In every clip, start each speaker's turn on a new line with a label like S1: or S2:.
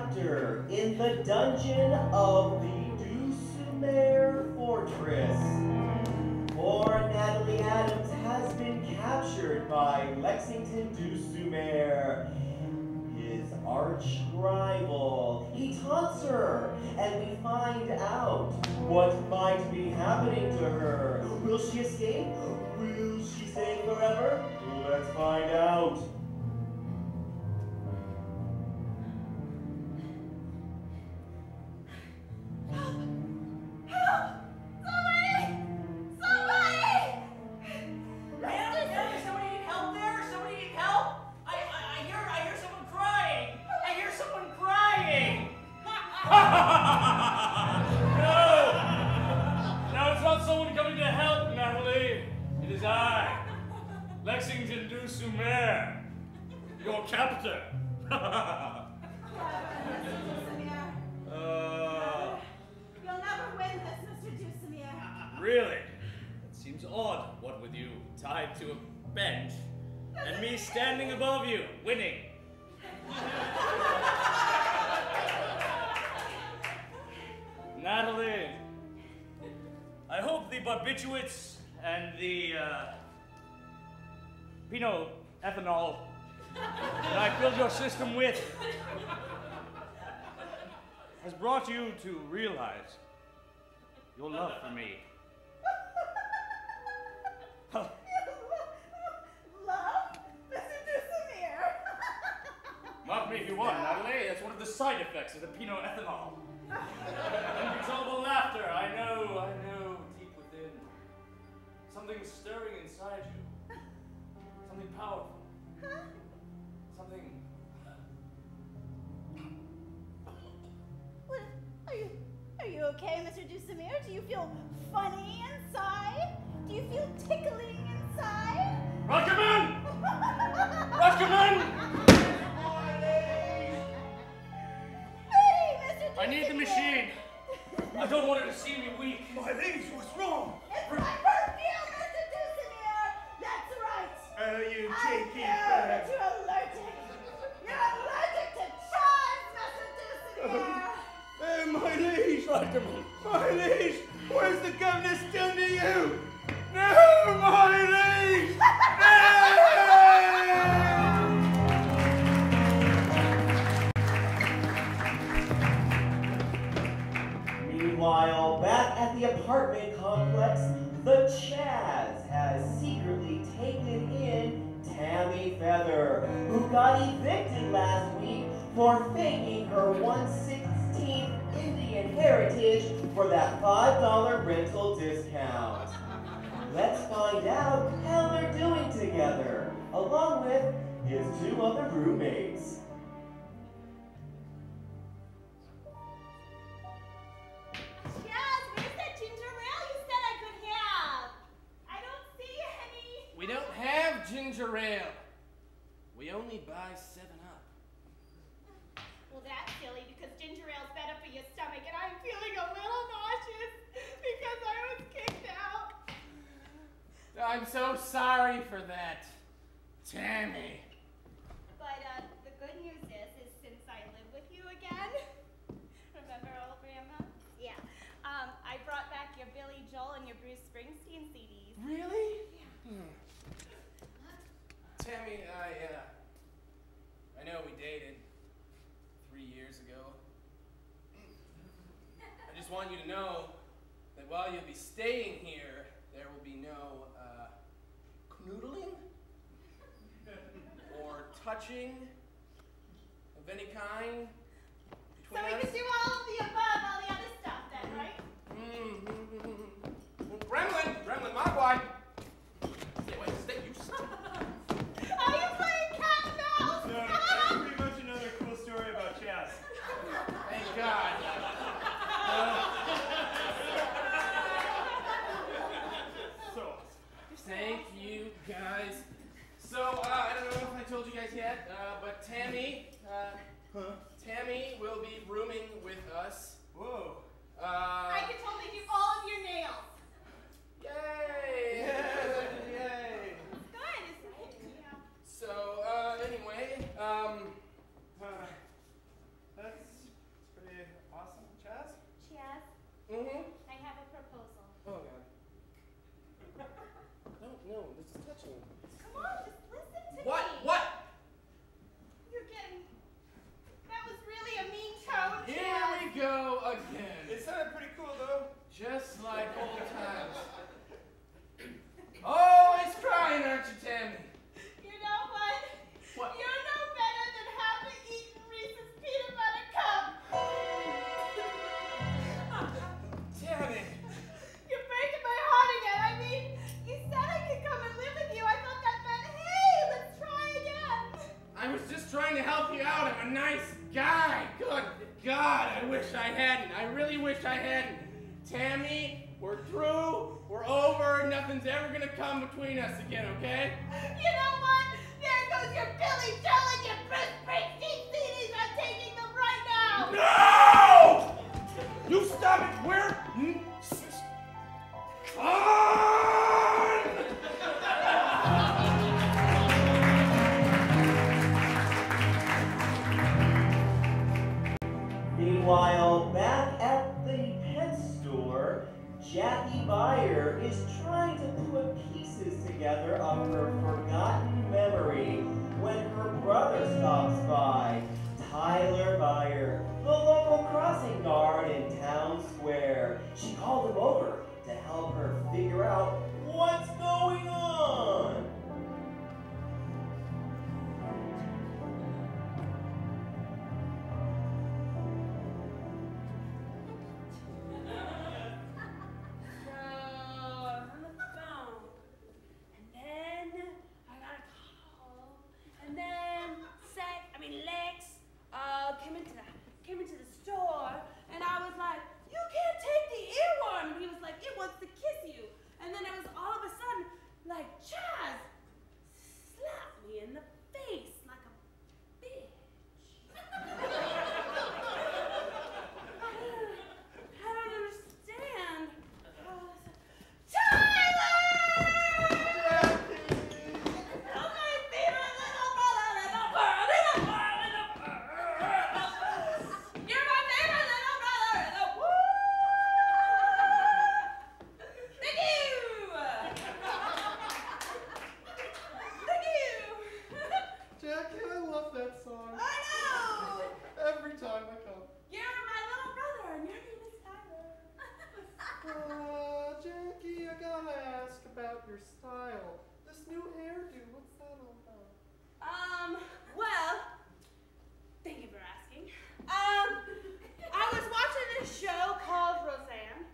S1: chapter in the dungeon of the Dulcimer Fortress. Poor Natalie Adams has been captured by Lexington Dulcimer, his arch rival. He taunts her, and we find out what might be happening to her. Will she escape? Will she stay forever? Let's find out.
S2: Lexington Dulcimer, your captor.
S3: You'll never win this, Mr. Dulcimer.
S2: Really? It seems odd, what with you tied to a bench, and me standing above you, winning. Natalie, I hope the barbiturates and the Pinot ethanol that I filled your system with has brought you to realize your love for me.
S3: Love? Mr. Dulcimer?
S2: Mock me if you want, Natalie. That's one of the side effects of the Pinot ethanol. Uncontrollable laughter. I know, deep within. Something stirring inside you. Something powerful. Something.
S3: What, are you okay, Mr. Dulcimer? Do you feel funny inside? Do you feel tickling inside?
S2: Rutgerman! Rutgerman!
S3: Hey, Mr. Dulcimer!
S2: I need the machine. I don't want her to see me weak.
S4: My liege, what's wrong?
S3: It's my perfume, Mr. Dulcimer! That's right!
S4: Oh, you
S3: I
S4: cheeky
S3: know
S4: bird.
S3: that you're allergic! You're allergic to chives, Mr. Dulcimer!
S4: Oh, my liege!
S2: Rutgerman!
S4: My liege! Where's the governor's done to you? No, my liege!
S1: Meanwhile, back at the apartment complex, the Chaz has secretly taken in Tammy Feather, who got evicted last week for faking her 1/16th Indian heritage for that $5 rental discount. Let's find out how they're doing together, along with his two other roommates.
S3: Chaz, where's that ginger ale you said I could have? I don't see any.
S5: We don't have ginger ale. We only buy 7-Up.
S3: Well, that's silly because ginger ale's better for your stomach, and I'm feeling a little nauseous because I was kicked out.
S5: I'm so sorry for that, Tammy.
S3: But the good news is since I live with you again, remember old Grandma? Yeah. I brought back your Billy Joel and your Bruce Springsteen CDs.
S5: Really?
S3: Yeah.
S5: Tammy, I know we dated 3 years ago. I just want you to know that while you'll be staying here, there will be no canoodling or touching of any kind
S3: So
S5: between
S3: we
S5: us.
S3: can do all of the above, all the other stuff then, right?
S5: Gremlin, my boy. Stay away, you stop.
S3: Are you playing cat and mouse?
S4: So, that's pretty much another cool story about Chaz.
S5: Thank God.
S4: So,
S5: Thank you, guys. So, I don't know if I told you guys yet, but Tammy will be rooming with us.
S4: whoa.
S3: I can totally do all of your nails.
S5: Yay!
S4: Yay.
S3: Good, isn't it? Yeah.
S5: So, anyway,
S4: That's
S5: nice guy. Good God, I wish I hadn't. I really wish I hadn't. Tammy, we're through. We're over. Nothing's ever gonna come between us again, okay?
S3: You know what? There goes your Billy Joel and your Bruce Springsteen CDs. I'm taking them right now.
S5: No! You stop it. We're on!
S1: Meanwhile, back at the pet store, Jackie Beyer is trying to put pieces together of her forgotten memory when her brother stops by, Tyler Beyer, the local crossing guard in Town Square. She called him over to help her figure out what's going on.
S6: Came into the store, and I was like, "You can't take the earworm." And he was like, "It wants to kiss you." And then it was all of a sudden like Chaz slapped me in the face like a bitch. I don't understand. Tyler! Oh, my favorite little brother, little girl, little girl, little girl. You're my favorite little brother, little woo! Thank you! Thank you!
S7: Jackie, I love that song.
S6: I know!
S7: Every time I come.
S6: You're my little brother, and your name is Tyler.
S7: Jackie, I gotta ask about your style. This new hairdo, what's that all about?
S6: Well, thank you for asking. I was watching this show called Roseanne,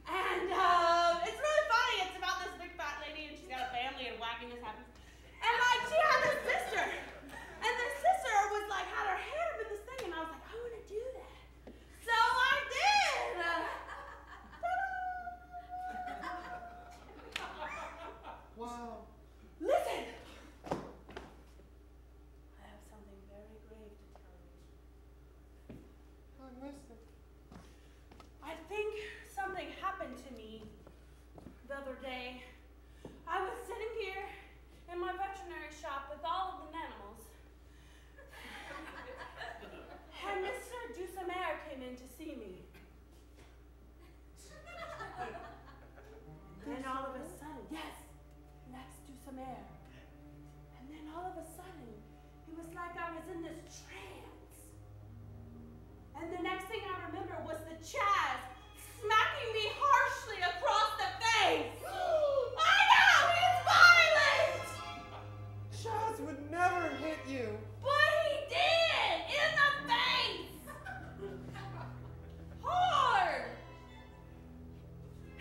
S6: and it's really funny. It's about this big fat lady, and she's got a family, and wackiness happens. And like, she had this sister, and this sister was like, had her hair up in this thing, and I was like, I want to do that. So I did.
S7: Wow.
S6: Listen! I have something very grave to tell you.
S7: I'm listening.
S6: I think something happened to me the other day. I was sitting here in my veterinary shop with all of the animals. And Mr. Dusamer came in to see me. Then all of a sudden, yes, that's Dusamer. And then all of a sudden, it was like I was in this trance. And the next thing I remember was the Chaz smacking me harshly across the face. I know, he's violent!
S7: Chaz would never hit you.
S6: But he did! In the face! Hard!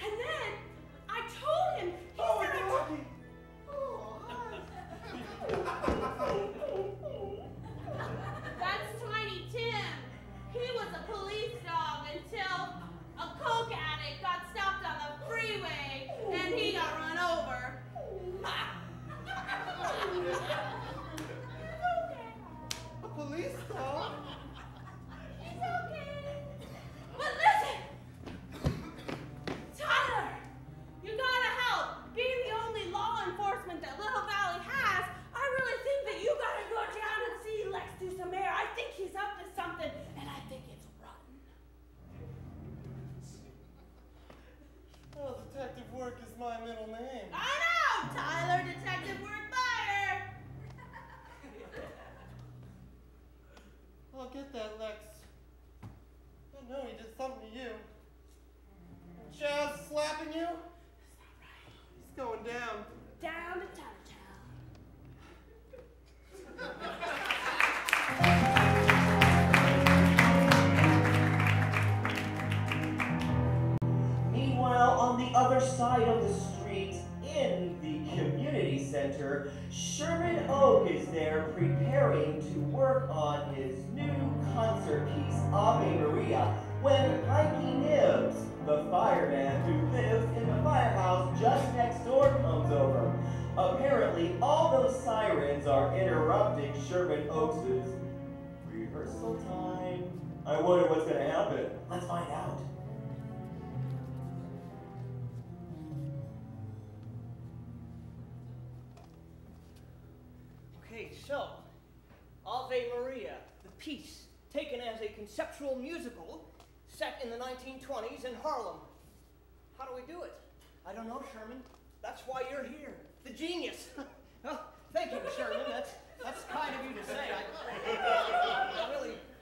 S6: And then I told him, he
S7: Oh,
S6: said,
S7: Jackie.
S6: that's Tiny Tim. He was a police dog until a coke addict got stopped on the freeway and he got run over.
S7: A police dog?
S6: It's okay. But listen! Tyler! You gotta help! Being the only law enforcement that Little Valley has, I really think that you gotta go down and see Lex Dusamer. I think he's up to something, and I think it's rotten.
S7: Oh, detective work is my middle name.
S6: I know! Tyler Detective Work Buyer!
S1: Sherman Oak is there preparing to work on his new concert piece, Ave Maria, when Mikey Nibbs, the fireman who lives in the firehouse just next door, comes over. Apparently, all those sirens are interrupting Sherman Oaks' rehearsal time. I wonder what's going to happen. Let's find out.
S8: Okay, so, Ave Maria, the piece, taken as a conceptual musical, set in the 1920s in Harlem. How do we do it? I don't know, Sherman. That's why you're here. The genius. Well, thank you, Sherman. That's kind of you to say.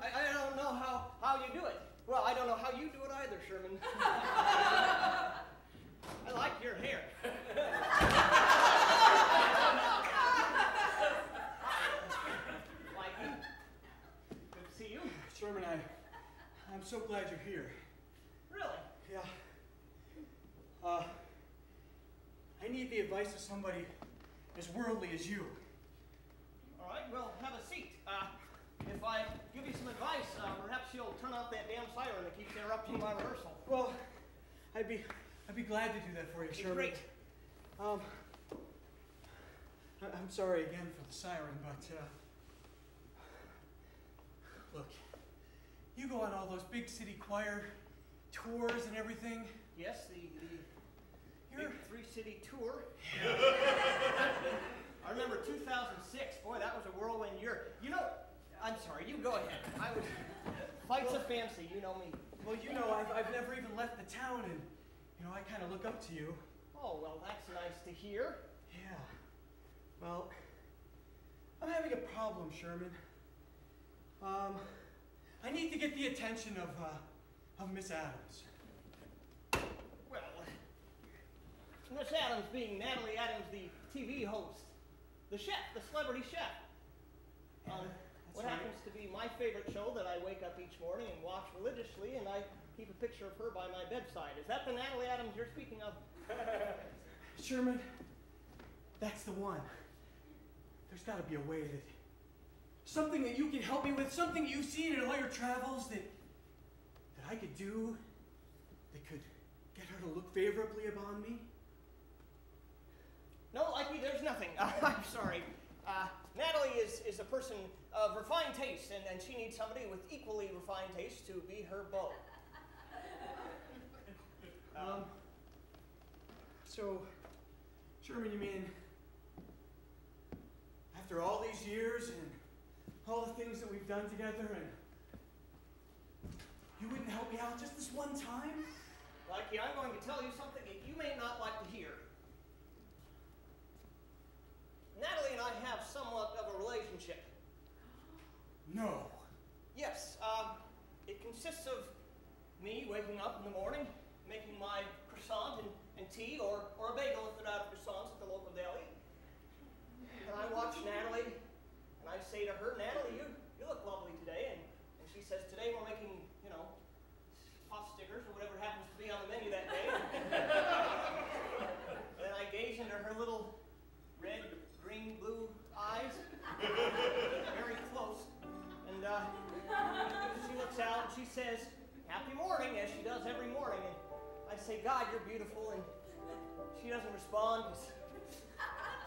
S8: I don't know how you do it. Well, I don't know how you do it either, Sherman. I like your hair. Mikey, good to see you.
S7: Sherman, I'm so glad you're here.
S8: Really?
S7: Yeah. I need the advice of somebody as worldly as you.
S8: All right, well, have a seat. If I give you some advice, perhaps you'll turn off that damn siren that keeps interrupting my rehearsal.
S7: Well, I'd be glad to do that for you, Sherman.
S8: Great.
S7: I'm sorry again for the siren, but look, you go on all those big city choir tours and everything.
S8: Yes, the big three-city tour. I remember 2006. Boy, that was a whirlwind year. You know, I'm sorry, you go ahead. Fights of fancy, you know me.
S7: Well, you know, I've never even left the town, and, you know, I kind of look up to you.
S8: Oh, well, that's nice to hear.
S7: Yeah. Well, I'm having a problem, Sherman. I need to get the attention of Miss Adams.
S8: Well, Miss Adams being Natalie Adams, the TV host. The chef, the celebrity chef. What happens to be my favorite show that I wake up each morning and watch religiously, and I keep a picture of her by my bedside. Is that the Natalie Adams you're speaking of?
S7: Sherman, that's the one. There's got to be a way that... Something that you can help me with, something you've seen in all your travels that I could do that could get her to look favorably upon me.
S8: No, Likey, there's nothing. I'm sorry. Natalie is a person of refined taste, and she needs somebody with equally refined taste to be her beau.
S7: So, Sherman, you mean, after all these years and all the things that we've done together, and you wouldn't help me out just this one time?
S8: Likey, I'm going to tell you something that you may not like to hear. Natalie and I have somewhat of a relationship.
S7: No.
S8: Yes, it consists of me waking up in the morning, making my croissant and tea, or a bagel if they're out of croissants at the local deli. And I watch Natalie, and I say to her, Natalie, you look lovely today. And she says, today we're making, you know, pot stickers or whatever happens to be on the menu that day. And then I gaze into her little red, green, blue eyes, very close. And she looks out and she says, happy morning, as she does every morning. And I say, God, you're beautiful. And she doesn't respond.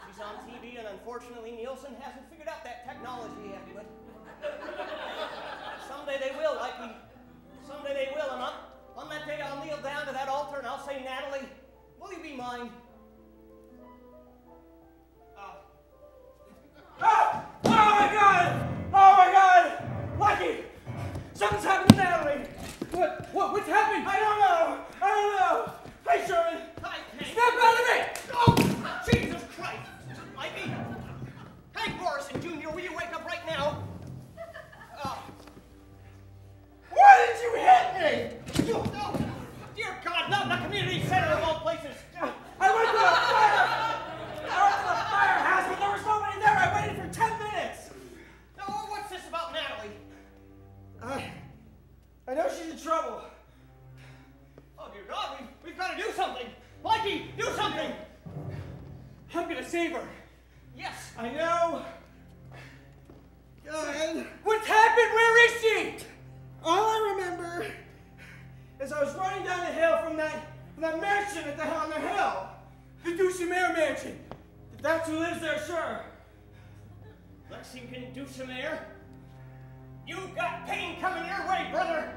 S8: She's on TV, and unfortunately, Nielsen hasn't figured out that technology yet. But someday they will, Likey. Someday they will. And on that day, I'll kneel down to that altar and I'll say, Natalie, will you be mine?
S7: Oh my God! Oh my God! Lucky! Something's happened to Natalie! What's happening? I don't know! Hey, Sherman!
S8: Hi, Hank.
S7: Snap out of me!
S8: Oh, Jesus Christ! Mikey! Hank Morrison, Jr., will you wake up right now?
S7: Why did you hit me?
S8: Oh, dear God, not in the community center of all places!
S7: I
S8: I know. God.
S7: What's happened? Where is she?
S8: All I remember is I was running down the hill from that mansion on the hill.
S7: The Dulcimer mansion.
S8: That's who lives there, sure. Lexington Dulcimer. You got pain coming your way, brother.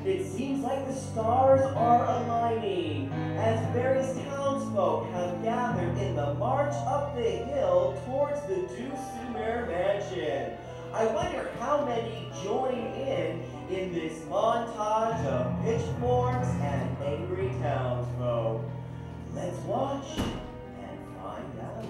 S1: It seems like the stars are aligning as various townsfolk have gathered in the march up the hill towards the Dulcimer mansion. I wonder how many join in this montage of pitchforks and angry townsfolk. Let's watch and find out.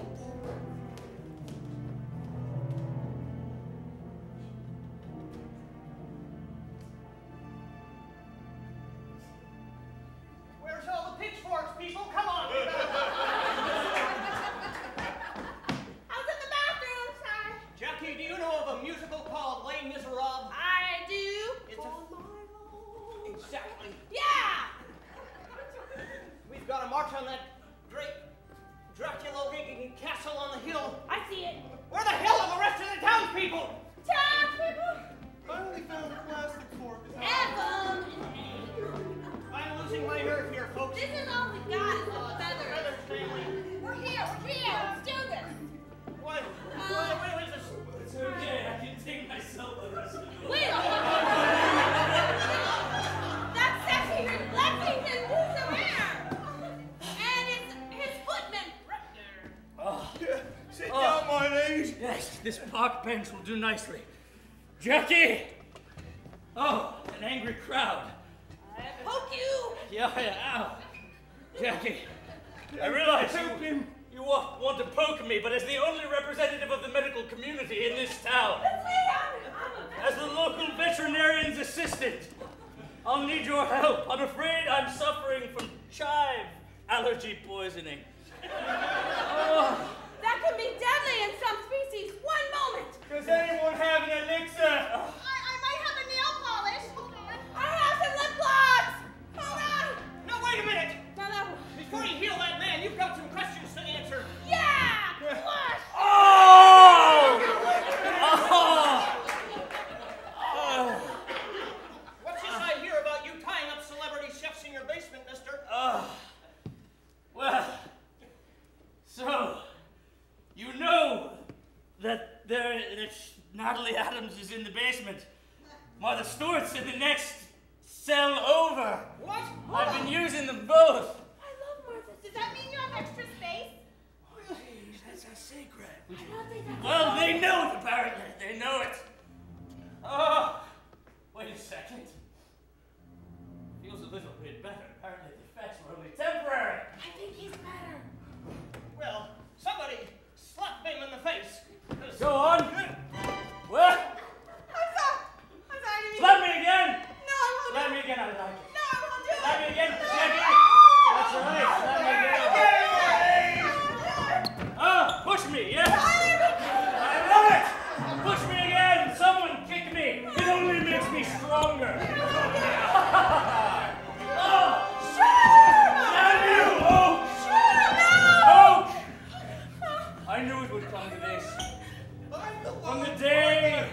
S8: Where's all the pitchforks, people? Come on.
S6: How's in the bathroom, sir?
S8: Jackie, do you know of a musical called Les Miserables?
S6: I do.
S8: It's Exactly.
S6: Yeah!
S8: We've got to march on that great Dracula-looking castle on the hill.
S6: I see it.
S8: Where the hell are the rest of the townspeople?
S6: Townspeople!
S4: Finally found a plastic fork.
S6: Evan!
S8: I'm losing my nerve here, folks.
S6: This is all we got is the feathers.
S8: Feathers, family.
S6: We're here. Let's do this.
S8: What is this?
S2: It's okay, I can take myself the rest of the way.
S6: Wait a minute. That's Secretary Lexington Dulcimer. And it's his footman right there.
S2: Oh,
S4: Sit down, my lady.
S2: yes, this park bench will do nicely. Jackie! Oh, an angry crowd.
S6: I poke you.
S2: Yeah, ow. Jackie, I realize you want to poke me, but as the only representative of the medical community in this town, as the local veterinarian's assistant, I'll need your help. I'm afraid I'm suffering from chive allergy poisoning. Oh,
S6: That could be deadly in some species. One moment.
S4: Does anyone have an elixir?
S3: I might have a nail polish. Hold on.
S6: I have some lip gloss. Hold on.
S8: No, wait a minute.
S6: No.
S8: Before you heal that man, you've got some questions to answer.
S6: Yeah. Flush.
S2: oh!
S8: What's this I hear about you tying up celebrity chefs in your basement, mister?
S2: Well, so, you know that Natalie Adams is in the basement. Martha Stewart's in the next cell over.
S8: What?
S2: I've been using them both.
S6: I love Martha.
S3: Does that mean you have extra space?
S2: That's a secret.
S6: I don't think that's
S2: Well, they know it, apparently. They know it. Oh, wait a second. Feels a little bit better. Apparently the effects were only temporary.
S6: I think he's better.
S8: Well, somebody slap him in the face.
S2: Go on. What?
S6: I'm sorry.
S2: Slap me again.
S6: No, I won't.
S2: Slap me again, I like it.
S6: No, I won't do
S2: Slap
S6: it.
S2: me again, Jackie. That's right. Slap me again. Oh, push me, yes. I love it. Push me again. Someone kick me. It only makes me stronger. Oh, damn you, Oak. I knew it would come to this. From the day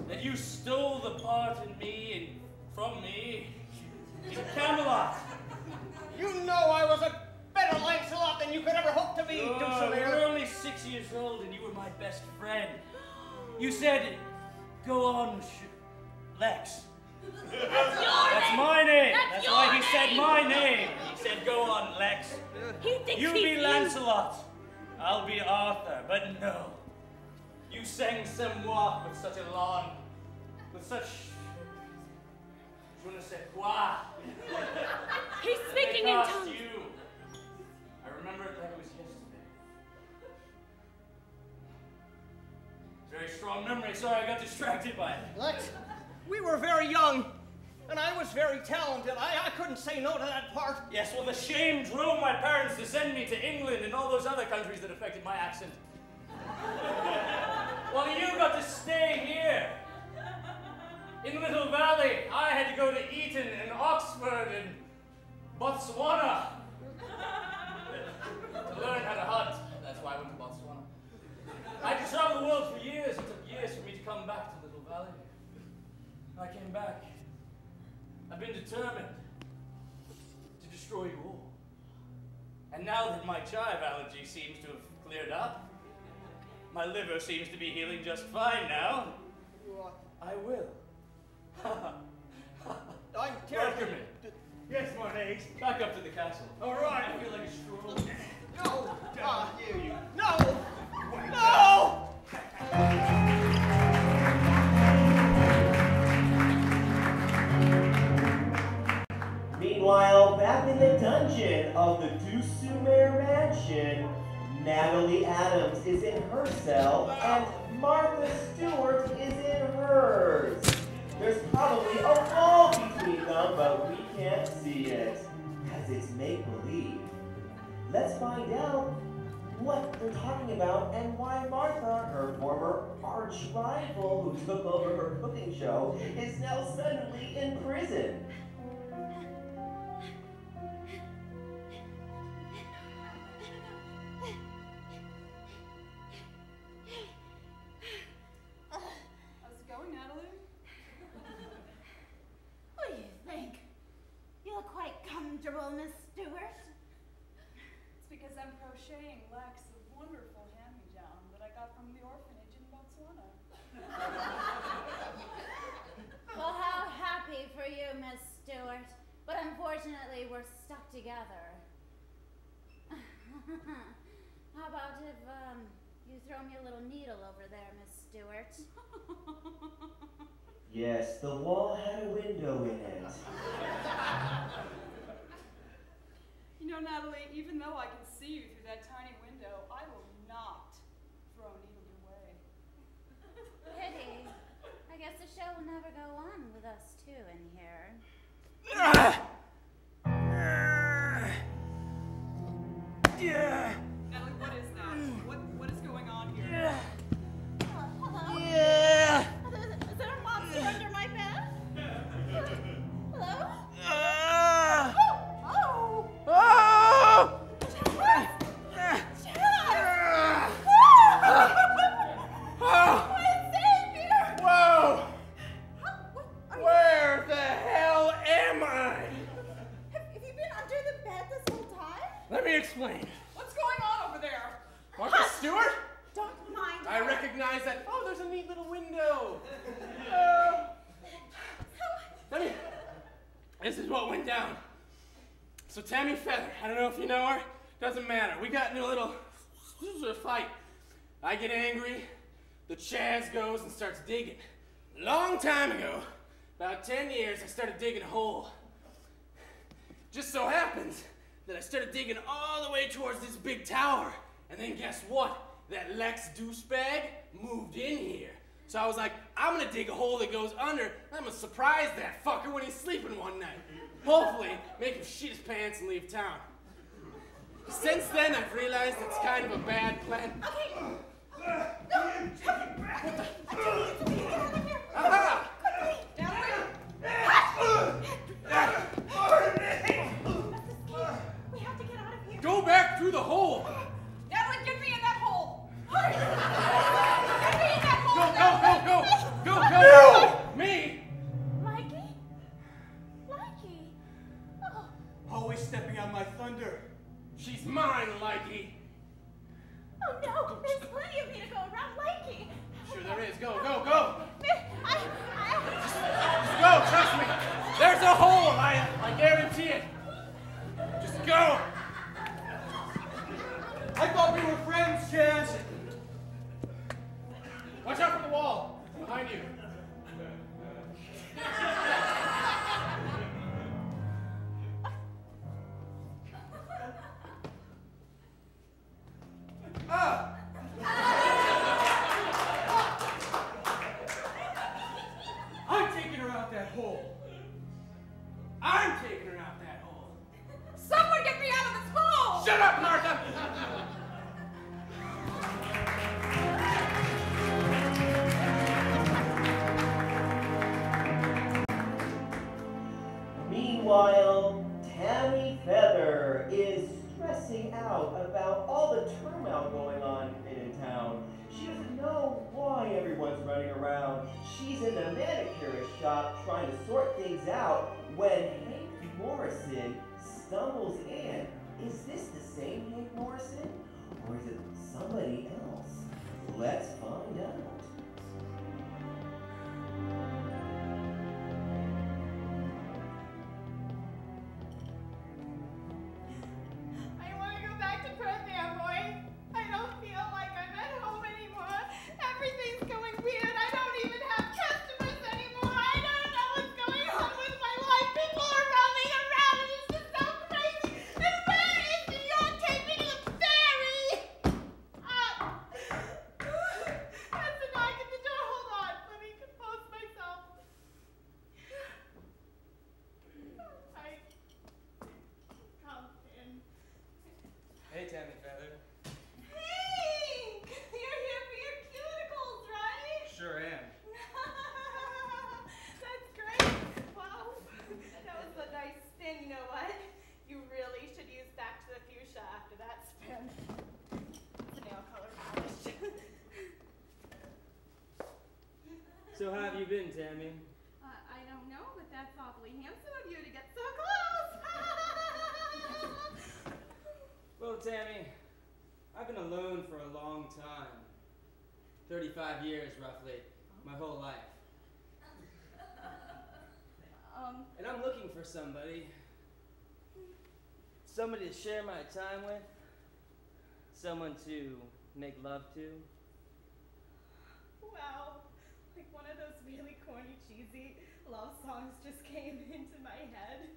S2: that you stole the part in me and from me in Camelot.
S8: You know I was a better Lancelot than you could ever hope to be,
S2: You
S8: Dulcimer.
S2: were only 6 years old and you were my best friend. You said, go on, Lex. That's my name. That's why he said my name. He said, go on, Lex.
S6: He thinks
S2: You
S6: he's
S2: be Lancelot. I'll be Arthur. But no. You sang C'est moi with such a long, with such, je ne sais quoi.
S6: He's speaking in
S2: Because
S6: tongues.
S2: you. I remember it like it was yesterday. Very strong memory. Sorry, I got distracted by it.
S8: Lex, we were very young, and I was very talented. I couldn't say no to that part.
S2: Yes, well, the shame drove my parents to send me to England and all those other countries that affected my accent. Well, you got to stay here Botswana. To learn how to hunt. That's why I went to Botswana. I had to travel the world for years. It took years for me to come back to Little Valley. I came back. I've been determined to destroy you all. And now that my chive allergy seems to have cleared up, my liver seems to be healing just fine now, I will.
S8: I'm
S2: Welcome me.
S8: Yes, Marnez.
S2: Back up to the castle.
S8: All right.
S2: I feel like a stroll.
S8: No! No! No!
S1: Meanwhile, back in the dungeon of the Dusumare Mansion, Natalie Adams is in her cell and Martha Stewart is in hers. There's probably a wall between them, but we can't see it, as it's make-believe. Let's find out what they're talking about and why Martha, her former arch-rival who took over her cooking show, is now suddenly in prison.
S6: How's it going, Natalie?
S3: What do you think? You look quite comfortable, Miss Stewart.
S6: It's because I'm crocheting Lex a wonderful hand-me-down that I got from the orphanage in Botswana.
S3: Well, how happy for you, Miss Stewart. But unfortunately, we're stuck together. How about if, you throw me a little needle over there, Miss Stewart?
S1: Yes, the wall had a window in it.
S6: You know, Natalie, even though I can see you through that tiny window, I will not throw a needle your way.
S3: Pity. I guess the show will never go on with us two in here.
S6: Natalie, what is that? What is going on here?
S3: Hello?
S4: Yeah.
S3: Is there a monster under my bed? Hello? Oh!
S4: Oh!
S3: My savior!
S4: Whoa!
S3: What are
S4: Where the hell am I?
S3: Have you been under the bed this whole time?
S4: Let me explain.
S6: What's going on over there?
S4: Martha Stewart?
S3: Don't mind
S4: I
S3: her.
S4: recognize that. Oh, there's a neat little window. This is what went down. So Tammy Feather, I don't know if you know her, doesn't matter. We got in a little fight. I get angry, the Chaz goes and starts digging. Long time ago, about 10 years, I started digging a hole. Just so happens that I started digging all the way towards this big tower. And then guess what? That Lex douchebag moved in here. So I was like, I'm gonna dig a hole that goes under. I'm gonna surprise that fucker when he's sleeping one night. Hopefully, make him shit his pants and leave town. Since then, I've realized it's kind of a bad plan.
S3: Okay. No!
S4: Aha!
S3: We have to get out of here.
S4: Go back through the hole!
S6: Natalie, get me in that hole!
S3: Hurry!
S6: Get me in that hole!
S4: Go! Go! Me?
S3: Mikey? Mikey? Oh.
S7: Always stepping on my thunder.
S4: She's mine, Likey.
S3: Oh no, there's plenty of me to go around Mikey.
S4: Sure there is. Go!
S3: I...
S4: Just go, trust me. There's a hole, I guarantee it. Just go.
S7: I thought we were friends, Chaz.
S4: Watch out for the wall. Behind you.
S7: I'm taking her out that hole.
S4: I'm taking her out that hole.
S6: Someone get me out of this hole!
S4: Shut up, Martha!
S1: Meanwhile, Tammy Feather stressing out about all the turmoil going on in town. She doesn't know why everyone's running around. She's in the manicurist shop trying to sort things out when Hank Morrison stumbles in. Is this the same Hank Morrison? Or is it somebody else? Let's find out.
S3: I want to go back to Perth Amboy. I don't feel like I'm at home anymore. Everything's going weird. I don't even have customers anymore. I don't know what's going on with my life. People are roaming around and it's just so crazy. And where is New York? Take me to the ferry. That's a knock at the door. Hold on. Let me compose myself. I come in.
S4: Hey, Tammy Feather.
S3: Hank! You're here for your cuticles, right?
S4: Sure am.
S3: That's great. Wow. That was a nice spin. You know what? You really should use Back to the Fuchsia after that spin. It's a nail color polish.
S4: So how have you been, Tammy?
S3: I don't know, but that's awfully handsome of you to get so close.
S4: Well, Tammy, I've been alone for a long time. 35 years, roughly. My whole life. And I'm looking for somebody. Somebody to share my time with. Someone to make love to.
S3: Wow, like one of those really corny, cheesy love songs just came into my head.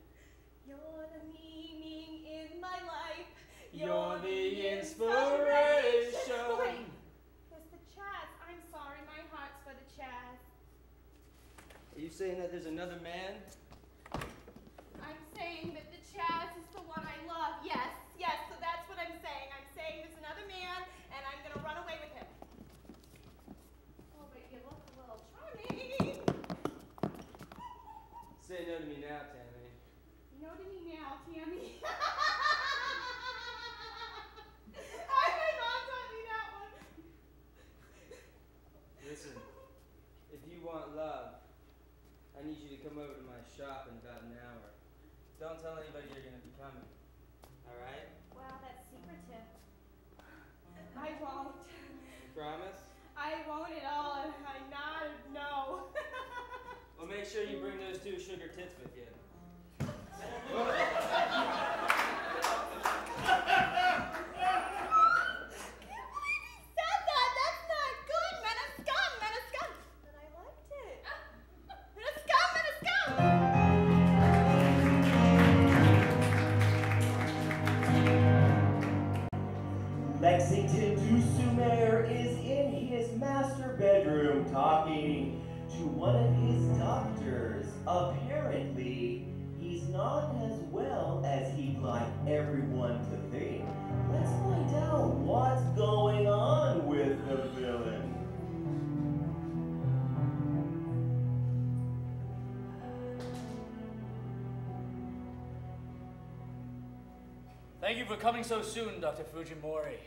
S3: You're the meaning in my life.
S4: You're the inspiration.
S3: Oh, wait, there's the Chaz. I'm sorry, my heart's for the Chaz.
S4: Are you saying that there's another man?
S3: I'm saying that the Chaz is the one I love. Yes, so that's what I'm saying. I'm saying there's another man, and I'm gonna run away with him. Oh, but you look a little charming.
S4: Say no to me now, Tammy.
S3: No to me now, Tammy. My mom taught me that one.
S4: Listen, if you want love, I need you to come over to my shop in about an hour. Don't tell anybody you're gonna be coming. Alright?
S3: Wow, that's secretive. I won't.
S4: Promise?
S3: I won't at all. I nod no.
S4: Well, make sure you bring those 2 sugar tits with you.
S3: Said that. That's not good. Menascum. But I liked it. Menascum.
S1: Lexington Dusumer is in his master bedroom talking to one of his doctors. Apparently, he's not as well as he'd like everyone to think. Let's find out what's going on with the villain.
S2: Thank you for coming so soon, Dr. Fujimori.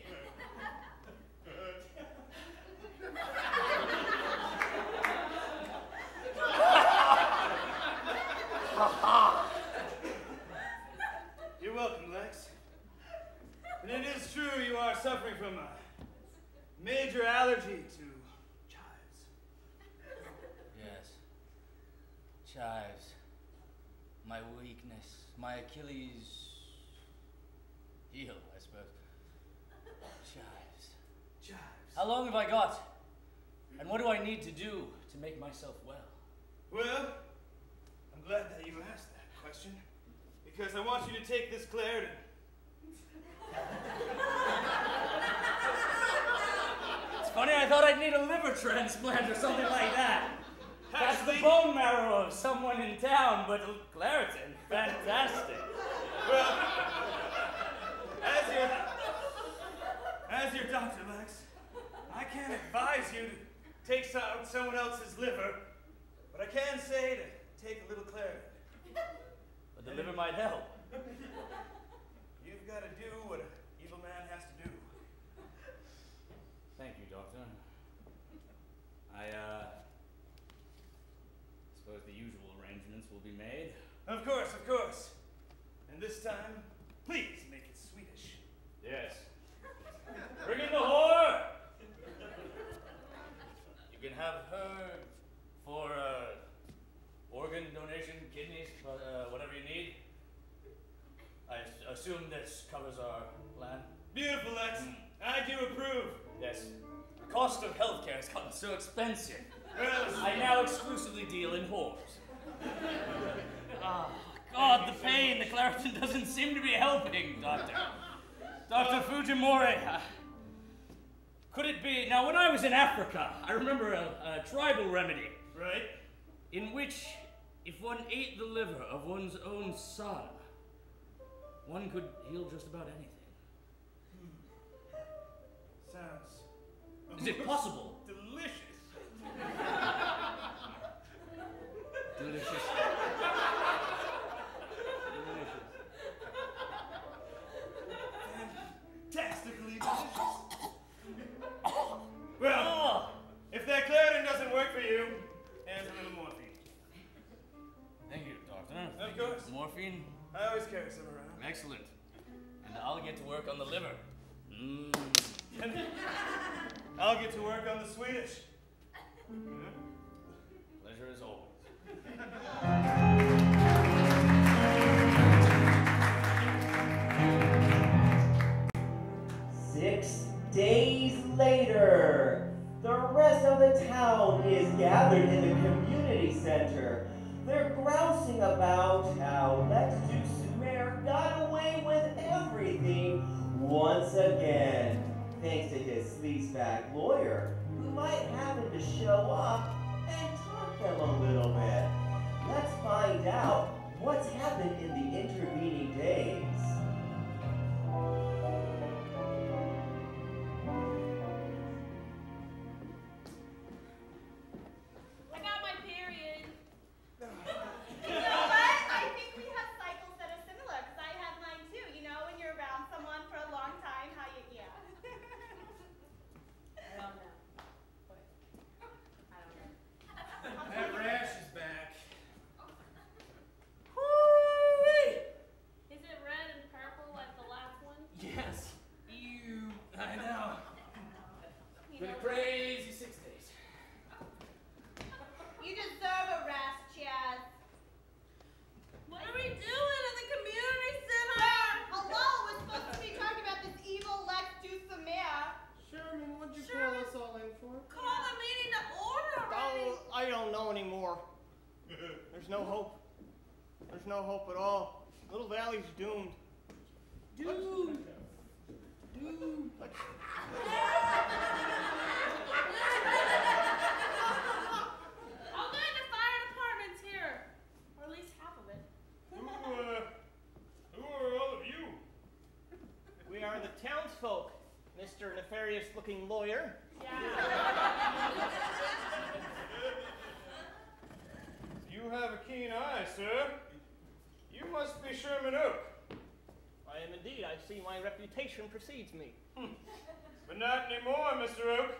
S5: You're welcome, Lex. And it is true you are suffering from a major allergy to chives.
S2: Yes. Chives. My weakness. My Achilles heel, I suppose. Chives.
S5: Chives.
S2: How long have I got? And what do I need to do to make myself well?
S5: Well, I'm glad that you asked that question, because I want you to take this Claritin.
S2: It's funny, I thought I'd need a liver transplant or something like that. That's the
S5: Actually-
S2: bone marrow of someone in town, but Claritin, fantastic.
S5: Well, as your doctor, Lex, I can't advise you to take someone else's liver, but I can say to take a little Claritin.
S2: But the liver might help.
S5: You've
S2: we've got to do what an evil man has to do. Thank you, Doctor. I suppose the usual arrangements will be made.
S9: Of course, of course. And this time, please make it Swedish.
S2: Yes. Bring in the whore! You can have her for organ donation, kidneys, whatever you need. I assume this covers our plan?
S9: Beautiful, Lex. I do approve.
S2: Yes. The cost of healthcare has gotten so expensive.
S9: Well,
S2: I now exclusively deal in whores. Ah, God, the pain. The Claritin doesn't seem to be helping, Doctor. Dr. Fujimori, could it be... Now, when I was in Africa, I remember a tribal remedy.
S9: right?
S2: In which, if one ate the liver of one's own son, one could heal just about anything.
S9: Sounds...
S2: Is it possible?
S9: Delicious.
S2: Delicious.
S9: Fantastically delicious. Well, if that Claritin doesn't work for you, here's a little morphine.
S2: Thank you, Doctor.
S9: Of course.
S2: Morphine?
S9: I always carry some around.
S2: Excellent. And I'll get to work on the liver.
S9: And I'll get to work on the Swedish.
S2: Pleasure as always.
S1: 6 days later, the rest of the town is gathered in the community center. They're grousing about how Lex Dusumer got away with everything once again, thanks to his sleazebag lawyer, who might happen to show up and talk them a little bit. Let's find out what's happened in the intervening days.
S6: I got my period.
S3: You know what? I think we have cycles that are similar, because I have mine too. You know, when you're around someone for a long time, how you, yeah.
S6: I don't know. But I don't know.
S5: That rash is back.
S6: Is it red and purple like the last one?
S5: Yes. Ew. I know.
S6: You
S5: Been
S6: know,
S5: a crazy 6 days.
S3: You deserve a rest, Chaz.
S6: what are we doing in the community center?
S3: Hello, we're supposed to be talking about this evil Lex Dusumer.
S5: Sherman, what'd you
S6: Sherman?
S5: call us all in for?
S6: Call the meeting to order already.
S8: Oh, I don't know anymore. There's no hope. There's no hope at all. Little Valley's doomed.
S5: Dude.
S6: Oh, good, the fire department's here. Or at least half of it.
S9: Who are all of you?
S8: We are the townsfolk, Mr. Nefarious-looking lawyer.
S6: Yeah.
S9: You have a keen eye, sir. You must be Sherman Oak.
S8: I am indeed. I see my reputation precedes me.
S9: But not anymore, Mr. Oak.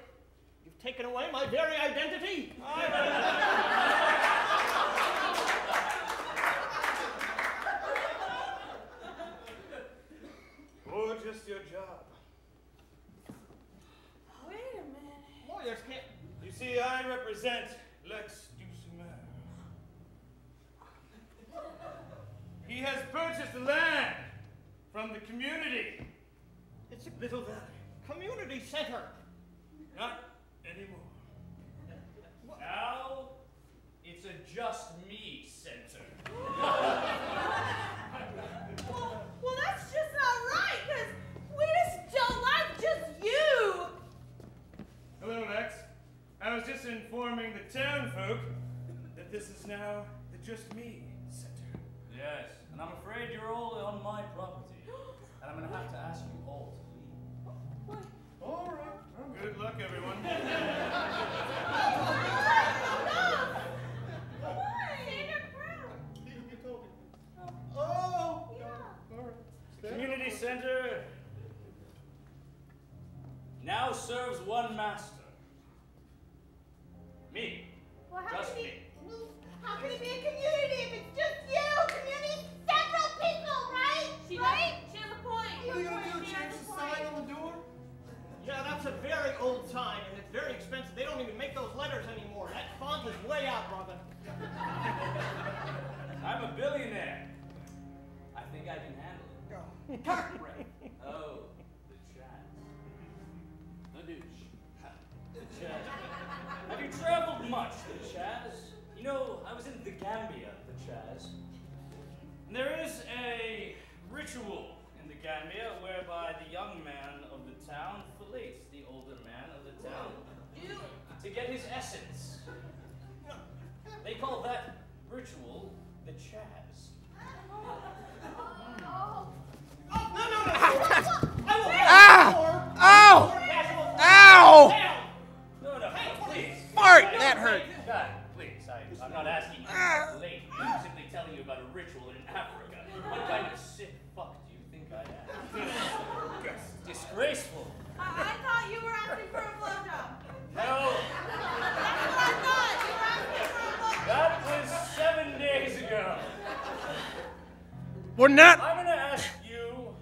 S8: You've taken away my very identity.
S9: Or just your job.
S6: Wait a minute.
S8: Lawyers can't.
S9: You see, I represent Lex Dusumer. He has purchased the land from the community.
S8: It's a
S9: Little Valley.
S8: community center.
S9: Not anymore.
S2: Now, it's a just me center.
S6: Well, that's just not right, because we just don't like just you.
S9: Hello, Lex. I was just informing the townfolk that this is now the Just Me Center.
S2: Yes, and I'm afraid you're all on my property. And I'm gonna have to ask you all to leave.
S9: All right. Good luck, everyone.
S6: Save your crown.
S9: Oh!
S6: Yeah.
S9: The community center
S2: one master. Me.
S3: Well,
S2: Just me.
S3: How can it be a community if it's just you? Community, several people, right?
S6: She
S3: right?
S6: She has a point.
S8: What are you gonna do? Change the sign on the door? Yeah, that's a very old sign, and it's very expensive. They don't even make those letters anymore. That font is way out, brother.
S2: I'm a billionaire. I think I can handle it. Cartwright. Oh, the Chaz. The douche. The Chaz. Have you traveled much, the Chaz? You know, I was in the Gambia, the Chaz. And there is a ritual in the Gambia whereby the young man of the town filletes the older man of the town to get his essence. They call that ritual the Chaz.
S5: Ow! Ow!
S2: No, please.
S5: Fart! That hurt.
S2: God, please, I'm not asking you to relate. I'm simply telling you about a ritual in Africa. What kind of sick fuck do you think I am? Disgraceful.
S6: I thought you were asking for a blowjob.
S2: No,
S6: That's what I thought. You were asking for a blowjob.
S2: that was 7 days ago.
S5: We're not.
S2: I'm gonna ask you,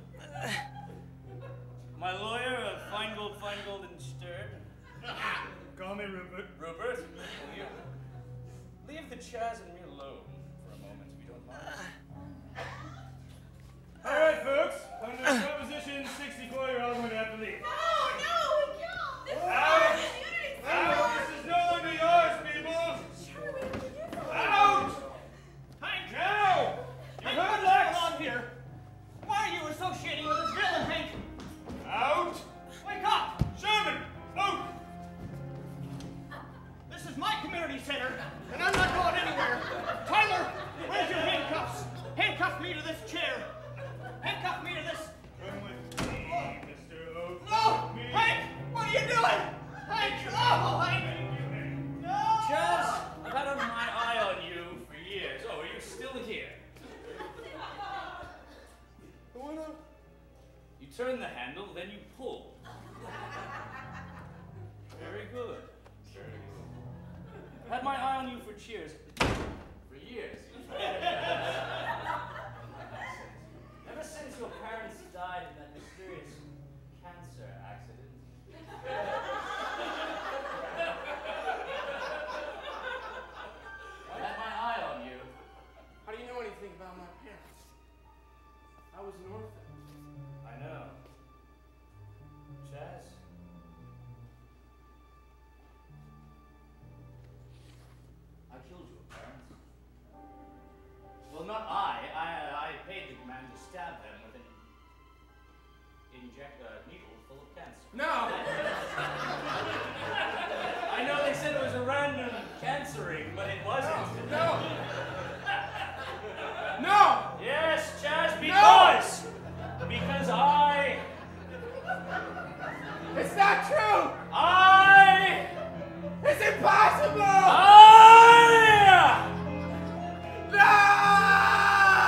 S2: my lawyer of Feingold, and Stern.
S9: Call me Rupert.
S2: Rupert, will you leave the Chaz and me alone for a moment, if you don't mind?
S9: All right, folks. Under Proposition 64, you're all going to have to leave.
S6: No, we can't. This is
S9: Out!
S6: our community.
S9: Out! This is no longer yours, people!
S6: Sure, we have to do something.
S9: Out!
S8: Hank!
S9: Now! You
S8: Hank,
S9: heard
S8: what's
S9: Lex?
S8: going on here? Why are you associating with this villain, Hank?
S9: Out!
S8: Wake up!
S9: Sherman! Out!
S8: This is my community center, and I'm not going anywhere. Tyler, where's your handcuffs? Handcuff me to this chair. Handcuff me to this.
S9: Come with me, Mr. Oak.
S8: No!
S9: Me.
S8: Hank! What are you doing? Hank! Oh, Hank! No!
S2: Chaz, I've had my eye on you for years. Oh, are you still here? You turn the handle, then you pull. Very good. Very good. I've had my eye on you for years. For years. Ever since your parents died in that mysterious cancer accident. I had my eye on you.
S4: How do you know anything about my parents? I was an orphan.
S2: I know. Chaz? I killed your parents. Well, not I. I paid the man to stab them with an needle full of cancer.
S4: No!
S2: I know they said it was a random cancering, but it wasn't.
S4: No! No!
S2: Yes, Chaz, because! Because I...
S4: It's not true! It's impossible!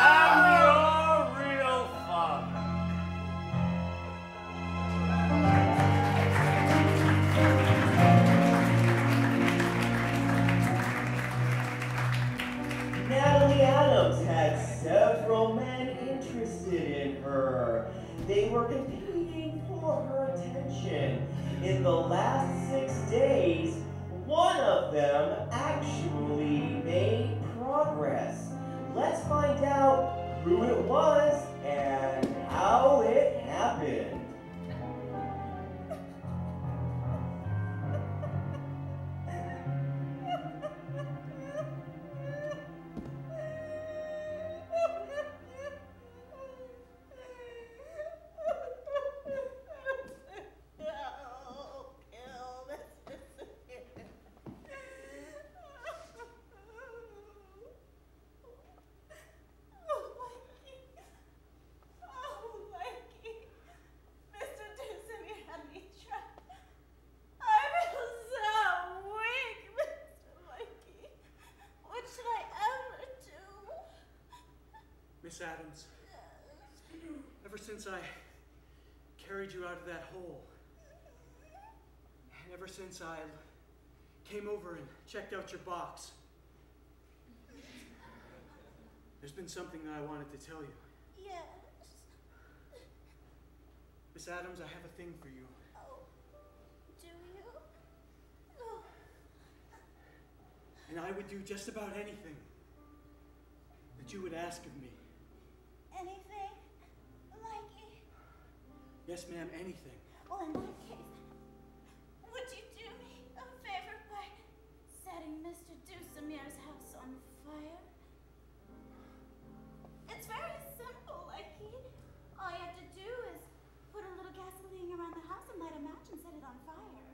S2: am your real father.
S1: Natalie Adams had several men interested in her. They were competing for her attention. In the last 6 days, one of them actually made progress. Let's find out who it was and how it happened.
S7: Miss Adams, ever since I carried you out of that hole, ever since I came over and checked out your box, there's been something that I wanted to tell you.
S3: Yes.
S7: Miss Adams, I have a thing for you.
S3: Oh, do you? Oh.
S7: And I would do just about anything that you would ask of me.
S3: Anything? Mikey?
S7: Yes, ma'am, anything.
S3: Well, in that case, would you do me a favor by setting Mr. Dusemir's house on fire? It's very simple, Mikey. All you have to do is put a little gasoline around the house and light a match and set it on fire.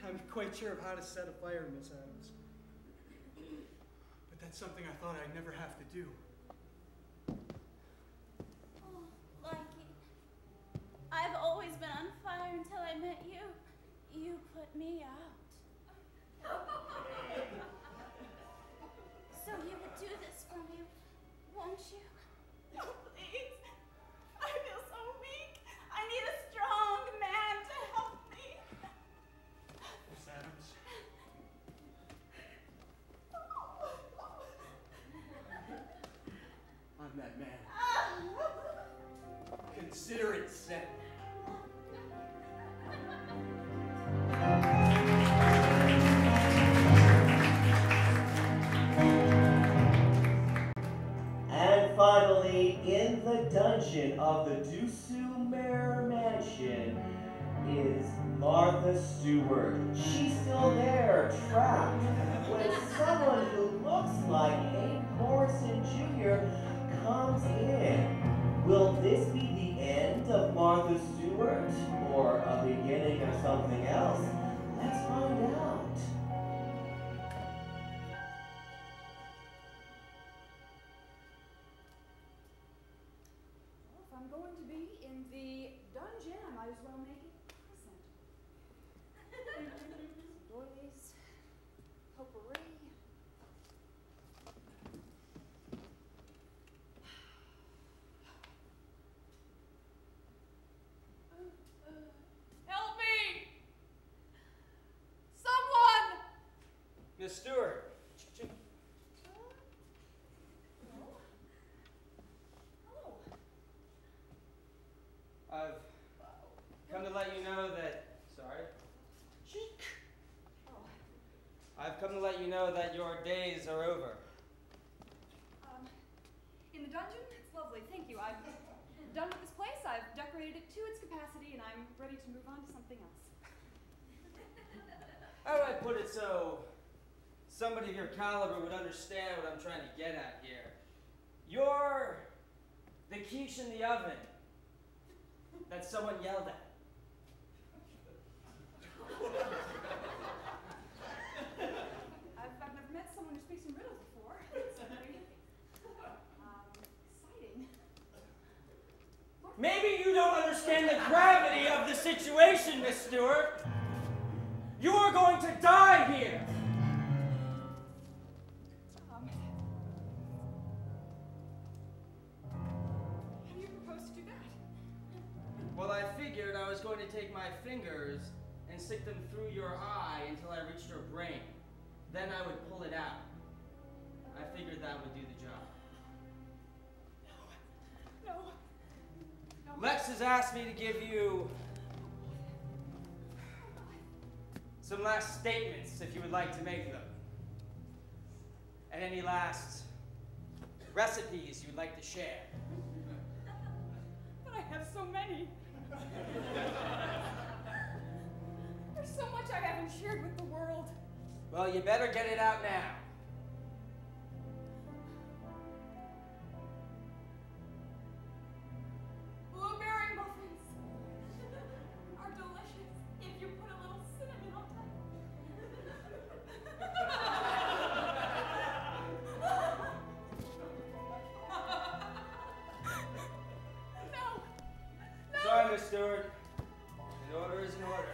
S7: I'm quite sure of how to set a fire, Miss Adams. But that's something I thought I'd never have to do.
S3: Oh, Mikey. I've always been on fire until I met you. You put me out. So you would do this for me, won't you? Oh, please. I feel so weak. I need a strong man to help me.
S7: Miss Adams. I'm that man. Consider it said.
S1: And finally, in the dungeon of the Dusumer Mansion is Martha Stewart. She's still there, trapped, when someone who looks like Hank Morrison Jr. comes in. Will this be the end of Martha Stewart, or a beginning of something else? Let's find out.
S10: Well, if I'm going to be in the dungeon, I might as well make it pleasant. Doilies, potpourri. Help me! Someone!
S8: Miss Stewart. I've come to let you know that. Sorry. I've come to let you know that your days are over.
S10: In the dungeon? It's lovely, thank you. I've done with this place, I've decorated it to its capacity, and I'm ready to move on to something else.
S8: How do I put it so somebody of your caliber would understand what I'm trying to get at here? You're the quiche in the oven that someone yelled at.
S10: I've never met someone who speaks in riddles before. It's very exciting.
S8: Maybe you don't understand the gravity of the situation, Miss Stewart. You are going to die here.
S10: How do you propose to do that?
S8: Well, I figured I was going to take my fingers and stick them through your eye until I reached your brain. Then I would pull it out. I figured that would do the job.
S10: No.
S8: Lex has asked me to give you some last statements, if you would like to make them. And any last recipes you'd like to share.
S10: But I have so many. There's so much I haven't shared with the world.
S8: Well, you better get it out now.
S10: Blueberry muffins are delicious if you put a little cinnamon on top. No.
S8: Sorry, Miss Stewart. An order is an order.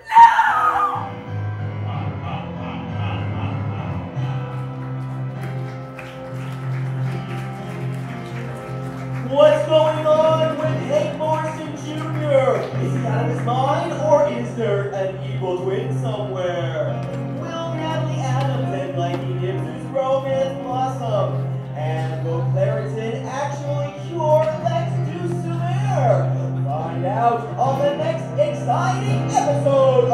S1: What's going on with Hank Morrison Jr.? Is he out of his mind, or is there an equal twins somewhere. Will Natalie Adams and Mikey Gibbs' romance blossom? And will Claritin actually cure Lex Dulcimer? Find out on the next exciting episode